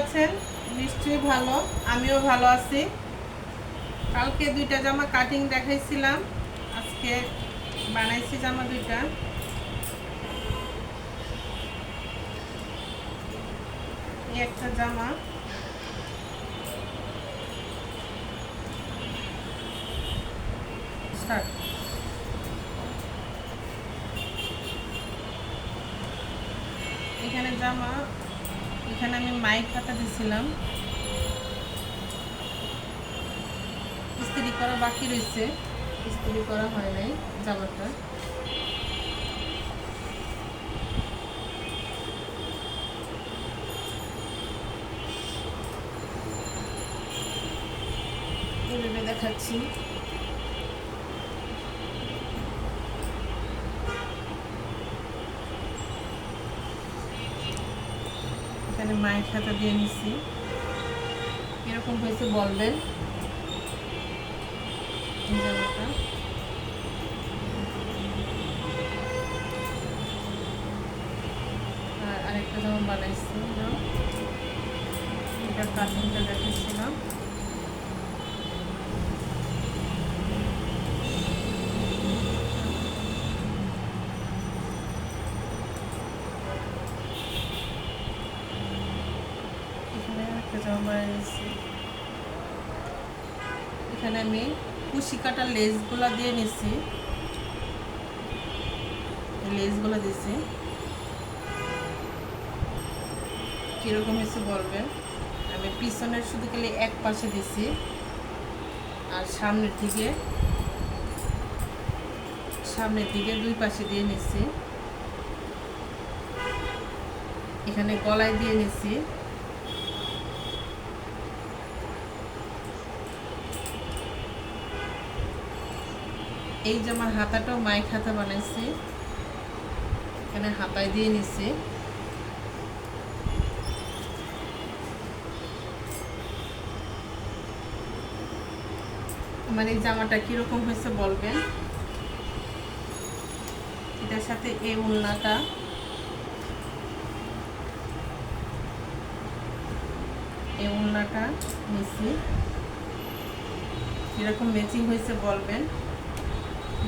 আছেন? নিশ্চয়ই ভালো। আমিও ভালো আছি। কালকে ২টা জামা কাটিং দেখাইছিলাম। আজকে বানাইছি জামা ২টা। এই একটা জামা, স্টার্ট। এখানে জামা, এখানে আমি মাইক কাটা দিছিলাম। ইস্ত্রি করা বাকি রয়েছে, ইস্ত্রি করা হয় নাই জামাটা। এভাবে দেখাচ্ছি। এখানে মায়ের খাতা দিয়ে নিচ্ছি। এরকম হয়েছে বলবেন এই জামাটা। আর আরেকটা জামা বানাইছি, এটা কাটিংটা দেখাচ্ছিলাম। এখানে আমি কুশি কাটা লেসগুলো দিয়ে নিছি, লেসগুলো দিছি। কীরকম হয়েছে বলবেন। আমি পিছনের শুধু খালি এক পাশে দিছি, আর সামনের দিকে দুই পাশে দিয়ে নিছি। এখানে গলায় দিয়ে নিছি। এই জামার হাতাটাও মাইক হাতা বানাইছি, এখানে হাতায় দিয়ে নিছি। আমার এই জামাটা কিরকম হয়েছে বলবেন। এটার সাথে এই উলনাটা, নিছি। কিরকম ম্যাচিং হয়েছে বলবেন।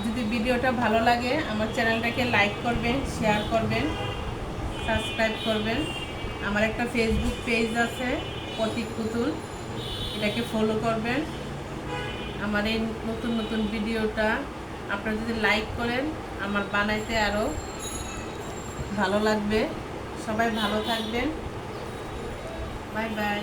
যদি ভিডিওটা ভালো লাগে আমার চ্যানেলটাকে লাইক করবেন, শেয়ার করবেন, সাবস্ক্রাইব করবেন। আমার একটা ফেসবুক পেজ আছে প্রতীক পুতুল, এটাকে ফলো করবেন। আমার এই নতুন নতুন ভিডিওটা আপনারা যদি লাইক করেন আমার বানাইতে আরও ভালো লাগবে। সবাই ভালো থাকবেন। Bye bye.